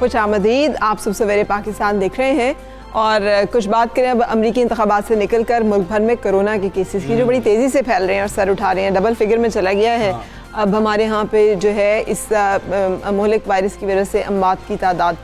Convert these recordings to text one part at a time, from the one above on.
खुश आमदीद। आप सब सवेरे पाकिस्तान देख रहे हैं और कुछ बात करें अब अमरीकी इंतखाबात से निकल कर मुल्क भर में कोरोना के केसेस की जो बड़ी तेज़ी से फैल रहे हैं और सर उठा रहे हैं, डबल फिगर में चला गया है। अब हमारे यहाँ पे जो है इस मोहलिक वायरस की वजह से अमवात की तादाद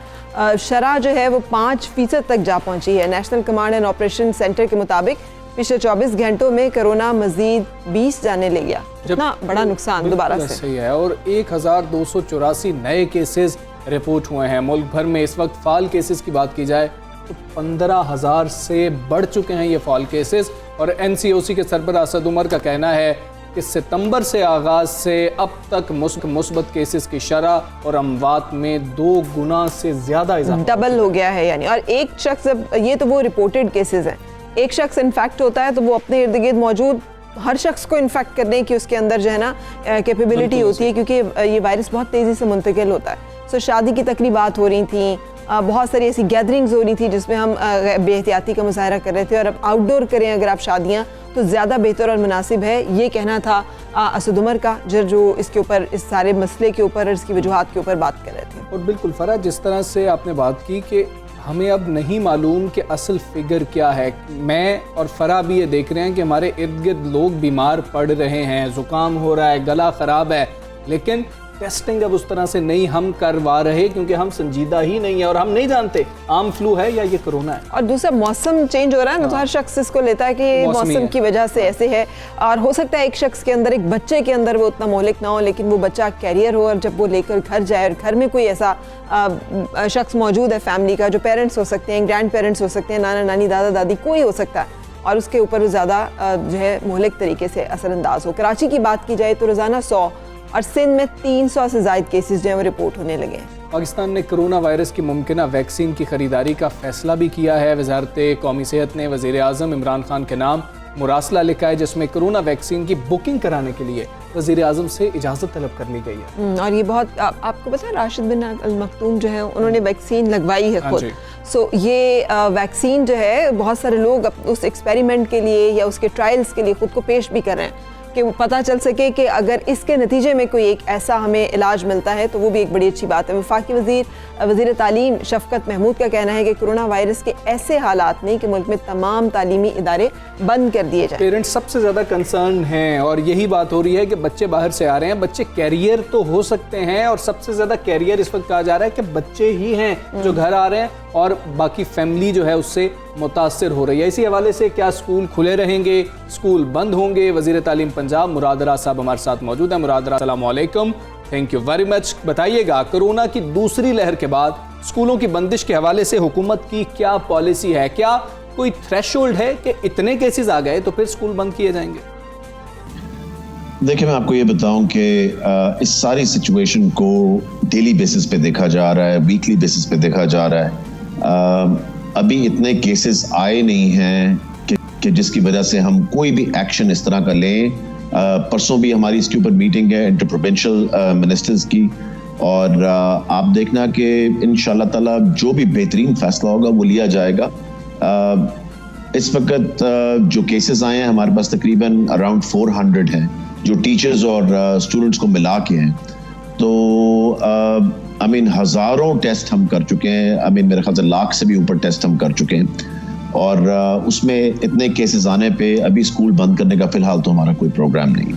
शरह जो है वो 5% तक जा पहुँची है। National command and operation centre के मुताबिक पिछले 24 घंटों में कोरोना मजीद 20 जाने ले गया। इतना बड़ा नुकसान दोबारा से सही है। और 1284 नए केसेस रिपोर्ट हुए हैं मुल्क भर में। इस वक्त फाल केसेस की बात की जाए तो 15,000 से बढ़ चुके हैं ये फाल केसेस। और NCOC के सरबराह असद उमर का कहना है कि सितंबर से आगाज से अब तक मुस्बत केसेस की शरह और अमवात में 2 गुना से ज़्यादा इजाफा डबल हो गया है यानी। और एक शख्स, ये तो वो रिपोर्टेड केसेस हैं, एक शख्स इन्फेक्ट होता है तो वो अपने इर्द गिर्द मौजूद हर शख्स को इन्फेक्ट करने की उसके अंदर जो है ना कैपेबिलिटी होती है, क्योंकि ये वायरस बहुत तेज़ी से मुंतकिल होता है। सो शादी की तकरीबात हो रही थी, बहुत सारी ऐसी गैदरिंग्स हो रही थी जिसमें हम बेहतियाती का मुजाहरा कर रहे थे। और अब आउटडोर करें अगर आप शादियाँ तो ज़्यादा बेहतर और मुनासिब है, ये कहना था असद उमर का, जो इसके ऊपर, इस सारे मसले के ऊपर और इसकी वजूहात के ऊपर बात कर रहे थे। और बिल्कुल फरा, जिस तरह से आपने बात की कि हमें अब नहीं मालूम कि असल फिगर क्या है। मैं और फरा भी ये देख रहे हैं कि हमारे इर्द गिर्द लोग बीमार पड़ रहे हैं, ज़ुकाम हो रहा है, गला ख़राब है, लेकिन टेस्टिंग अब उस तरह से नहीं हम करवा रहे क्योंकि हम संजीदा ही नहीं है और हम नहीं जानते आम फ्लू है या ये कोरोना है। और दूसरा मौसम चेंज हो रहा है ना, तो हर शख्स इसको लेता है कि मौसम की वजह से ऐसे है। और हो सकता है एक शख्स के अंदर, एक बच्चे के अंदर वो उतना मोहलिक ना हो, लेकिन वो बच्चा कैरियर हो और जब वो लेकर घर जाए और घर में कोई ऐसा शख्स मौजूद है फैमिली का, जो पेरेंट्स हो सकते हैं, ग्रैंड पेरेंट्स हो सकते हैं, नाना नानी दादा दादी, कोई हो सकता है, और उसके ऊपर वो ज़्यादा जो है मोहलिक तरीके से असरअंदाज हो। कराची की बात की जाए तो रोज़ाना 100 और सिंध में 300 से ज़ायद केसेस जो है वो रिपोर्ट होने लगे हैं। पाकिस्तान ने कोरोना वायरस की मुमकिना वैक्सीन की खरीदारी का फैसला भी किया है। वजारत कौमी सेहत ने वज़ीर आज़म इमरान खान के नाम मुरासला लिखा है जिसमें कोरोना वैक्सीन की बुकिंग कराने के लिए वज़ीर आज़म से इजाज़त तलब कर ली गई है। और ये बहुत आपको पता है, राशिद बिन अल मखतूम जो है उन्होंने वैक्सीन लगवाई है खुद। सो ये वैक्सीन जो है बहुत सारे लोग उस एक्सपेरिमेंट के लिए या उसके ट्रायल्स के लिए खुद को पेश भी कर रहे हैं कि वो पता चल सके कि अगर इसके नतीजे में कोई एक ऐसा हमें इलाज मिलता है तो वो भी एक बड़ी अच्छी बात है। वफाकी वज़ीर तालीम शफ़क़त महमूद का कहना है कि कोरोना वायरस के ऐसे हालात नहीं कि मुल्क में तमाम तालीमी इदारे बंद कर दिए जाए। पेरेंट्स सबसे ज़्यादा कंसर्न हैं और यही बात हो रही है कि बच्चे बाहर से आ रहे हैं, बच्चे कैरियर तो हो सकते हैं और सबसे ज़्यादा कैरियर इस वक्त कहा जा रहा है कि बच्चे ही हैं जो घर आ रहे हैं और बाकी फैमिली जो है उससे मुतासिर हो रही है। इसी हवाले से क्या स्कूल खुले रहेंगे, स्कूल बंद होंगे? वज़ीर तालीम पंजाब मुराद राज साहब हमारे साथ मौजूद है। मुराद राज, अस्सलाम वालेकुम, थैंक यू वेरी मच। बताइएगा, कोरोना की दूसरी लहर के बाद स्कूलों की बंदिश के हवाले से हुकूमत की क्या पॉलिसी है? क्या कोई थ्रेशोल्ड है कि इतने केसेस आ गए तो फिर स्कूल बंद किए जाएंगे? देखिए, मैं आपको ये बताऊं कि इस सारी सिचुएशन को डेली बेसिस पे देखा जा रहा है, वीकली बेसिस पे देखा जा रहा है। अभी इतने केसेस आए नहीं हैं कि जिसकी वजह से हम कोई भी एक्शन इस तरह का लें। परसों भी हमारी इसके ऊपर मीटिंग है इंटर प्रोविंशियल मिनिस्टर्स की, और आप देखना कि इंशाल्लाह ताला जो भी बेहतरीन फैसला होगा वो लिया जाएगा। इस वक्त जो केसेस आए हैं हमारे पास तकरीबन अराउंड 400 हैं जो टीचर्स और स्टूडेंट्स को मिला के हैं। तो हज़ारों टेस्ट हम कर चुके हैं। मेरे ख्याल से लाख से भी ऊपर टेस्ट हम कर चुके हैं और उसमें इतने केसेस आने पे अभी स्कूल बंद करने का फिलहाल तो हमारा कोई प्रोग्राम नहीं।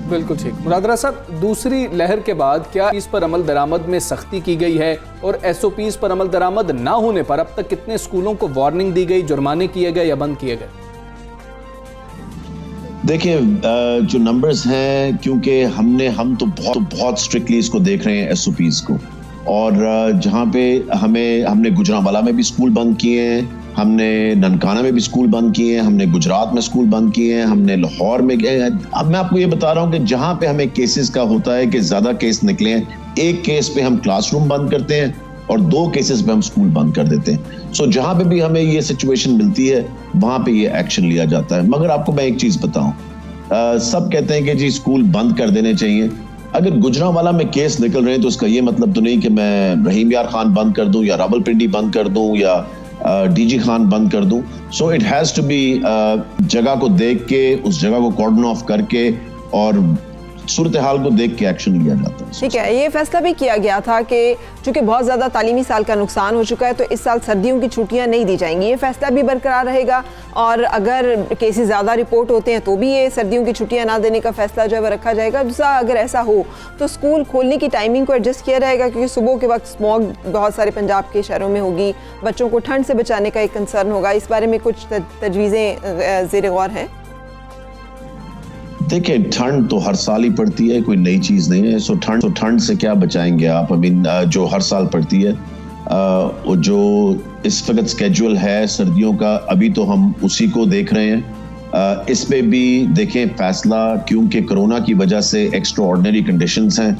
बिल्कुल ठीक। मुराद राज साहब, दूसरी लहर के बाद क्या इस पर अमल दरामद में सख्ती की गई है और SOPs पर अमल दरामद ना होने पर अब तक कितने स्कूलों को वार्निंग दी गई, जुर्माने किए गए या बंद किए गए? देखिए, जो नंबर्स हैं, क्योंकि हम तो बहुत स्ट्रिक्टली इसको देख रहे हैं SOPs को, और जहाँ पे हमने गुजरांवाला में भी स्कूल बंद किए हैं, हमने ननकाना में भी स्कूल बंद किए हैं, हमने गुजरात में स्कूल बंद किए हैं, हमने लाहौर में। अब मैं आपको ये बता रहा हूँ कि जहाँ पे हमें केसेस का होता है कि ज्यादा केस निकले हैं, एक केस पे हम क्लासरूम बंद करते हैं और 2 केसेस पे हम स्कूल बंद कर देते हैं। सो जहाँ पे भी हमें ये सिचुएशन मिलती है वहां पे ये एक्शन लिया जाता है। मगर आपको मैं एक चीज बताऊं, सब कहते हैं कि जी स्कूल बंद कर देने चाहिए। अगर गुजरांवाला में केस निकल रहे हैं तो उसका ये मतलब तो नहीं कि मैं रहीम यार खान बंद कर दूं या रावलपिंडी बंद कर दूं या DG खान बंद कर दूं। So it has to be जगह को देख के, उस जगह को कॉर्डन ऑफ करके और सूरत हाल को देख के एक्शन लिया जाता है। ठीक है, ये फैसला भी किया गया था कि चूंकि बहुत ज़्यादा तालीमी साल का नुकसान हो चुका है तो इस साल सर्दियों की छुट्टियां नहीं दी जाएंगी, ये फैसला भी बरकरार रहेगा। और अगर केसेस ज़्यादा रिपोर्ट होते हैं तो भी ये सर्दियों की छुट्टियां ना देने का फैसला जो है वो रखा जाएगा। दूसरा, अगर ऐसा हो तो स्कूल खोलने की टाइमिंग को एडजस्ट किया जाएगा, क्योंकि सुबह के वक्त स्मॉग बहुत सारे पंजाब के शहरों में होगी, बच्चों को ठंड से बचाने का एक कंसर्न होगा। इस बारे में कुछ तजवीज़ें ज़ेर गौर हैं? देखिए, ठंड तो हर साल ही पड़ती है, कोई नई चीज नहीं है। सो ठंड से क्या बचाएंगे आप? जो हर साल पड़ती है, जो इस वक्त स्केड्यूल है सर्दियों का, अभी तो हम उसी को देख रहे हैं। इसमें भी देखें फैसला, क्योंकि कोरोना की वजह से एक्स्ट्रा ऑर्डिनरी कंडीशंस हैं,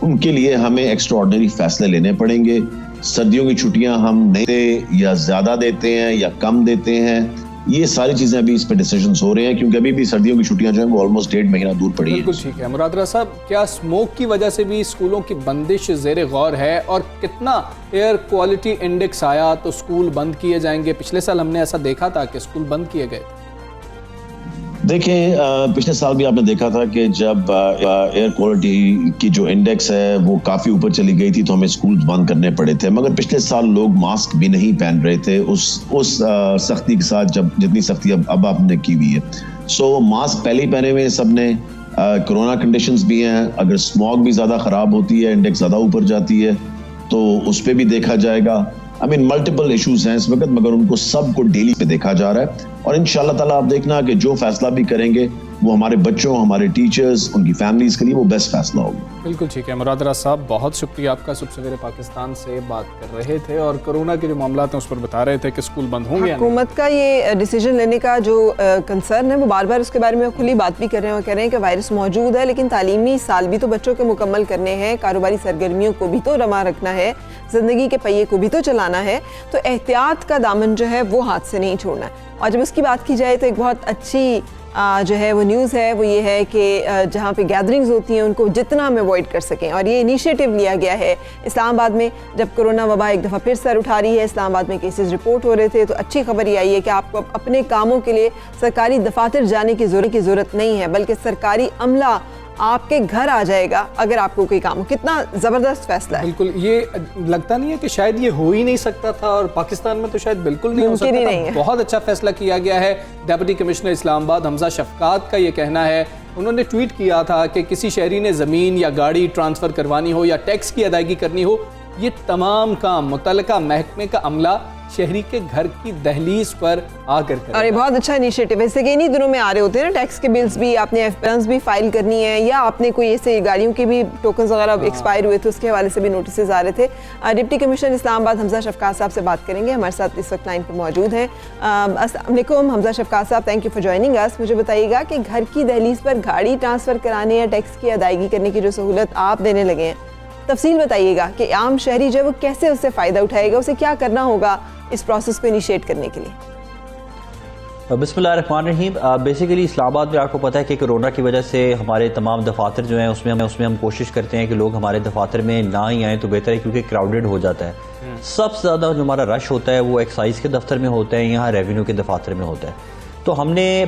उनके लिए हमें एक्स्ट्रा ऑर्डिनरी फैसले लेने पड़ेंगे। सर्दियों की छुट्टियां हम नहीं देते या ज्यादा देते हैं या कम देते हैं, ये सारी चीजें अभी इस पे डिसीजंस हो रहे हैं, क्योंकि अभी भी सर्दियों की छुट्टियां जो है वो ऑलमोस्ट 1.5 महीना दूर पड़ी है। बिल्कुल ठीक है। मुराद रज़ा साहब, क्या स्मोक की वजह से भी स्कूलों की बंदिश ज़ेर गौर है, और कितना एयर क्वालिटी इंडेक्स आया तो स्कूल बंद किए जाएंगे? पिछले साल हमने ऐसा देखा था कि स्कूल बंद किए गए थे। देखें, पिछले साल भी आपने देखा था कि जब एयर क्वालिटी की जो इंडेक्स है वो काफ़ी ऊपर चली गई थी तो हमें स्कूल बंद करने पड़े थे। मगर पिछले साल लोग मास्क भी नहीं पहन रहे थे उस सख्ती के साथ, जब जितनी सख्ती अब आपने की हुई है। सो मास्क पहले ही पहने हुए सब ने। कोरोना कंडीशंस भी हैं, अगर स्मॉग भी ज़्यादा ख़राब होती है, इंडेक्स ज़्यादा ऊपर जाती है, तो उस पर भी देखा जाएगा। मल्टीपल इश्यूज हैं इस वक्त, मगर उनको सबको डेली पे देखा जा रहा है। और इंशाल्लाह ताला आप देखना कि जो फैसला भी करेंगे वो हमारे बच्चों, हमारे टीचर्स, उनकी फैमिलीज के लिए वो बेस्ट फैसला होगा। बिल्कुल ठीक है। मुराद रज़ा साहब, बहुत शुक्रिया आपका। सुबह सवेरे पाकिस्तान से बात कर रहे थे और कोरोना के जो मामला हैं उस पर बता रहे थे कि स्कूल बंद होंगे। हुकूमत का ये डिसीजन लेने का जो कंसर्न है वो बार बार उसके बारे में खुली बात भी कर रहे हैं और कह रहे हैं कि वायरस मौजूद है, लेकिन तालीमी साल भी तो बच्चों के मुकम्मल करने हैं, कारोबारी सरगर्मियों को भी तो रमा रखना है, ज़िंदगी के पहिए को भी तो चलाना है। तो एहतियात का दामन जो है वो हाथ से नहीं छोड़ना है। और जब उसकी बात की जाए तो एक बहुत अच्छी जो है वो न्यूज़ है, वो ये है कि जहाँ पे गैदरिंग्स होती हैं उनको जितना हम अवॉइड कर सकें। और ये इनिशिएटिव लिया गया है इस्लामाबाद में, जब कोरोना वबा एक दफ़ा फिर सर उठा रही है, इस्लामाबाद में केसेस रिपोर्ट हो रहे थे, तो अच्छी खबर ये आई है कि आपको अपने कामों के लिए सरकारी दफातर जाने की ज़रूरत नहीं है, बल्कि सरकारी अमला आपके घर आ जाएगा अगर आपको कोई काम हो। कितना ज़बरदस्त फैसला है। बिल्कुल, ये लगता नहीं है कि शायद ये हो ही नहीं सकता था, और पाकिस्तान में तो शायद बिल्कुल नहीं हो सकता था। बहुत अच्छा फैसला किया गया है। डिप्टी कमिश्नर इस्लामाबाद हमजा शफकात का ये कहना है, उन्होंने ट्वीट किया था कि किसी शहरी ने ज़मीन या गाड़ी ट्रांसफ़र करवानी हो या टैक्स की अदायगी करनी हो, ये तमाम काम मुतल्लिका महकमे का अमला शहरी के घर की दहलीज पर आकर करेगा। और ये बहुत अच्छा इनिशिएटिव है। इससे कि इन्हीं दिनों में आ रहे होते हैं ना, टैक्स के बिल्स भी, आपने रिटर्न्स भी फाइल करनी है, या आपने कोई ऐसे गाड़ियों के भी टोकन्स वगैरह एक्सपायर हुए थे, उसके हवाले से भी नोटिस आ रहे थे। डिप्टी कमिश्नर इस्लामाबाद हमजा शफकात साहब से बात करेंगे, हमारे साथ इस वक्त लाइन पर मौजूद हैं। अस्सलाम वालेकुम हमजा शफकात साहब, thank you for joining us. मुझे बताइएगा कि घर की दहलीज पर गाड़ी ट्रांसफ़र कराने या टैक्स की अदायगी करने की जो सहूलत आप देने लगे हैं, तफसील बताइएगा कि आम शहरी जो है वो कैसे उससे फ़ायदा उठाएगा, उसे क्या करना होगा इस प्रोसेस को इनिशिएट करने के लिए। बिस्मिल्लाहिर्रहमानिर्रहीम। बेसिकली इस्लामाबाद में आपको पता है कि कोरोना की वजह से हमारे तमाम दफातर जो हैं उसमें हम कोशिश करते हैं कि लोग हमारे दफातर में ना ही आएँ तो बेहतर है, क्योंकि क्राउडेड हो जाता है। सबसे ज़्यादा जो हमारा रश होता है वो एक्साइज के दफ्तर में होता है, यहाँ रेवेन्यू के दफातर में होता है। तो हमने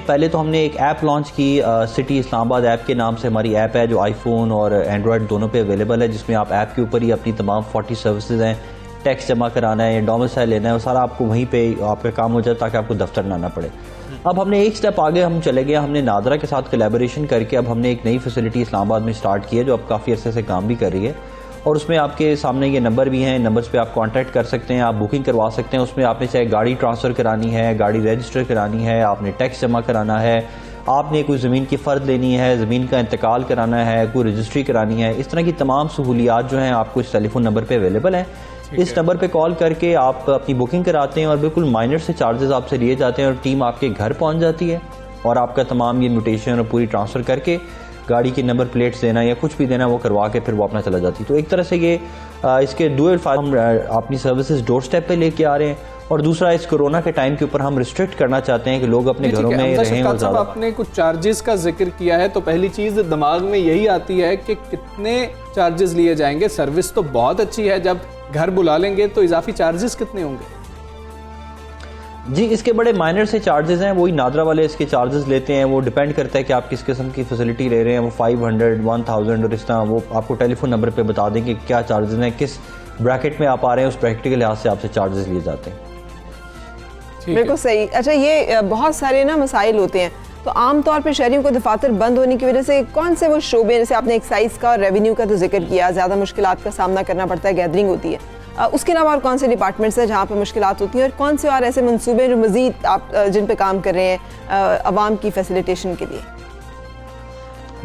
एक ऐप लॉन्च की, सिटी इस्लामाबाद ऐप के नाम से हमारी ऐप है, जो आईफोन और एंड्रॉयड दोनों पे अवेलेबल है, जिसमें आप ऐप के ऊपर ही अपनी तमाम 40 सर्विसेज हैं, टैक्स जमा कराना है, डोमिसाइल लेना है, वो सारा आपको वहीं पे आपका काम हो जाए ताकि आपको दफ्तर ना आना पड़े। अब हमने एक स्टेप आगे हम चले गए, हमने नादरा के साथ कोलैबोरेशन करके अब हमने एक नई फैसिलिटी इस्लामाबाद में स्टार्ट की है, जो अब काफ़ी अरसे से काम भी कर रही है। और उसमें आपके सामने ये नंबर भी हैं, नंबर्स पे आप कांटेक्ट कर सकते हैं, आप बुकिंग करवा सकते हैं। उसमें आपने चाहे गाड़ी ट्रांसफ़र करानी है, गाड़ी रजिस्टर करानी है, आपने टैक्स जमा कराना है, आपने कोई ज़मीन की फ़र्द लेनी है, ज़मीन का इंतकाल कराना है, कोई रजिस्ट्री करानी है, इस तरह की तमाम सहूलियात जो हैं आपको इस टेलीफोन नंबर पर अवेलेबल हैं। इस नंबर पे कॉल करके आप अपनी बुकिंग कराते हैं और बिल्कुल माइनर से चार्जेस आपसे लिए जाते हैं और टीम आपके घर पहुंच जाती है और आपका तमाम ये म्यूटेशन और पूरी ट्रांसफ़र करके गाड़ी की नंबर प्लेट्स देना या कुछ भी देना वो करवा के फिर वो अपना चला जाती है। तो एक तरह से ये इसके डुअल फायदे, हम अपनी सर्विसेज डोर स्टेप पे लेके आ रहे हैं, और दूसरा इस कोरोना के टाइम के ऊपर हम रिस्ट्रिक्ट करना चाहते हैं कि लोग अपने घरों में रहें। और ज़्यादा आपने कुछ चार्जेस का जिक्र किया है, तो पहली चीज़ दिमाग में यही आती है कि कितने चार्जेस लिए जाएंगे। सर्विस तो बहुत अच्छी है, जब घर बुला लेंगे तो इजाफी चार्जेस कितने होंगे? जी, इसके बड़े माइनर से चार्जेस हैं, वही नादरा वाले इसके चार्जेस लेते हैं। वो डिपेंड करता है कि आप किस किस्म की फैसिलिटी ले रहे हैं। वो 500, 1000 और इस तरह वो आपको टेलीफोन नंबर पे बता दें कि क्या चार्जेस हैं, किस ब्रैकेट में आप आ रहे हैं, उस ब्रैकेट के लिहाज से आपसे चार्जेस लिए जाते हैं। बिल्कुल सही। अच्छा, ये बहुत सारे ना मसाइल होते हैं, तो आमतौर पर शहरियों को दफातर बंद होने की वजह से कौन से वो शोबे, जैसे आपने एक्साइज का और रेवेन्यू का तो जिक्र किया, ज़्यादा मुश्किलात का सामना करना पड़ता है, गैदरिंग होती है, उसके अलावा और कौन से डिपार्टमेंट्स हैं जहाँ पे मुश्किलात होती हैं, और कौन से और ऐसे मंसूबे जो मज़ीद आप जिन पे काम कर रहे हैं आवाम की फैसिलिटेशन के लिए?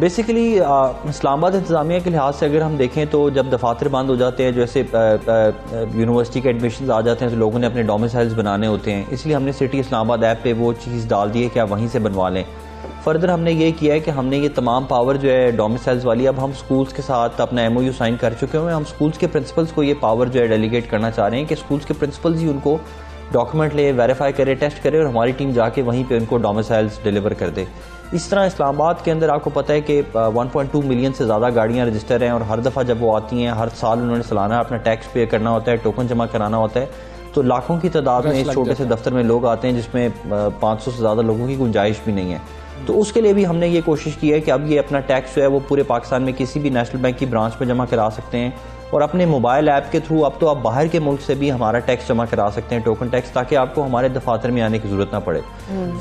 बेसिकली इस्लामाबाद इंतज़ामिया के लिहाज से अगर हम देखें तो जब दफातर बंद हो जाते हैं, जैसे यूनिवर्सिटी के एडमिशन आ जाते हैं, तो लोगों ने अपने डोमिसाइल्स बनाने होते हैं, इसलिए हमने सिटी इस्लामाबाद ऐप पे वो चीज़ डाल दी है कि आप वहीं से बनवा लें। फर्दर हमने ये किया है कि हमने ये तमाम पावर जो है डोमिसाइल्स वाली, अब हम स्कूल्स के साथ अपना MOU साइन कर चुके हैं। हम स्कूल्स के प्रिंसिपल्स को ये पावर जो है डेलीगेट करना चाह रहे हैं कि स्कूल्स के प्रिंसिपल्स ही उनको डॉक्यूमेंट ले, वेरीफाई करे, टेस्ट करे और हमारी टीम जाके वहीं पे उनको डोमिसाइल्स डिलीवर कर दे। इस तरह इस्लामाबाद के अंदर आपको पता है कि 1.2 मिलियन से ज़्यादा गाड़ियाँ रजिस्टर हैं, और हर दफ़ा जब वो आती हैं, हर साल उन्होंने सालाना अपना टैक्स पे करना होता है, टोकन जमा कराना होता है, तो लाखों की तादाद में इस छोटे से दफ्तर में लोग आते हैं, जिसमें 500 से ज़्यादा लोगों की गुंजाइश भी नहीं है। तो उसके लिए भी हमने ये कोशिश की है कि अब ये अपना टैक्स जो है वो पूरे पाकिस्तान में किसी भी नेशनल बैंक की ब्रांच में जमा करा सकते हैं, और अपने मोबाइल ऐप के थ्रू अब तो आप बाहर के मुल्क से भी हमारा टैक्स जमा करा सकते हैं, टोकन टैक्स, ताकि आपको हमारे दफातर में आने की ज़रूरत ना पड़े।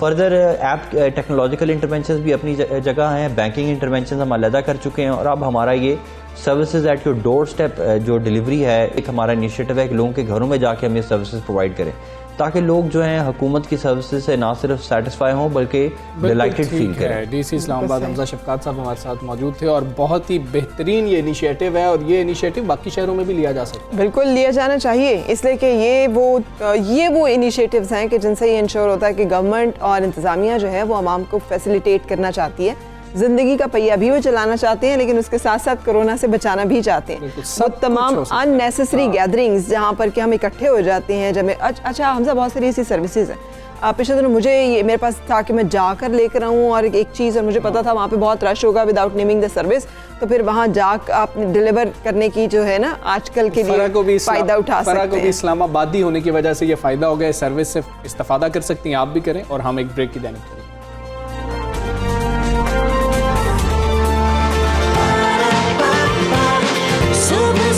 फर्दर ऐप टेक्नोलॉजिकल इंटरवेंशन भी अपनी जगह हैं, बैंकिंग इंटरवेंशन हम अलहदा कर चुके हैं, और अब हमारा ये services at your door step जो डिलीवरी है, एक हमारा इनिशिएटिव है कि लोगों के घरों में जाके हम ये सर्विसेज प्रोवाइड करें, ताकि लोग जो हैं हुकूमत की सर्विसेज से ना सिर्फ सेटिस्फाई हों बल्कि डिलाइटेड फील करें। DC इस्लामाबाद हमजा शफकात साहब हमारे साथ मौजूद थे, और बहुत ही बेहतरीन ये इनिशिएटिव है, और ये इनिशिएटिव बाकी शहरों में भी लिया जा सकता है। बिल्कुल लिया जाना चाहिए, इसलिए कि ये वो इनिशिएटिव्स हैं कि जिनसे ये इंश्योर होता है कि गवर्नमेंट और इंतज़ामिया जो है वो आवाम को फैसिलिटेट करना चाहती है, ज़िंदगी का पहिया भी वो चलाना चाहते हैं, लेकिन उसके साथ साथ कोरोना से बचाना भी चाहते हैं। वो तमाम अननेसेसरी गैदरिंग्स जहाँ पर कि हम इकट्ठे हो जाते हैं, जब अच्छा हमजा बहुत सारी ऐसी सर्विसेज हैं। पिछले दिनों मुझे ये मेरे पास था कि मैं जाकर लेकर आऊँ और एक चीज़, और मुझे पता था वहाँ पे बहुत रश होगा विदाउट नेमिंग द सर्विस, तो फिर वहाँ जाकर आप डिलीवर करने की जो है ना आजकल के लिए फ़ायदा उठा सकते हैं। को भी इस्लामाबादी होने की वजह से ये फ़ायदा हो गया, इस सर्विस से इस्तेफादा कर सकती हैं, आप भी करें। और हम एक ब्रेक की जानिब चलें। Super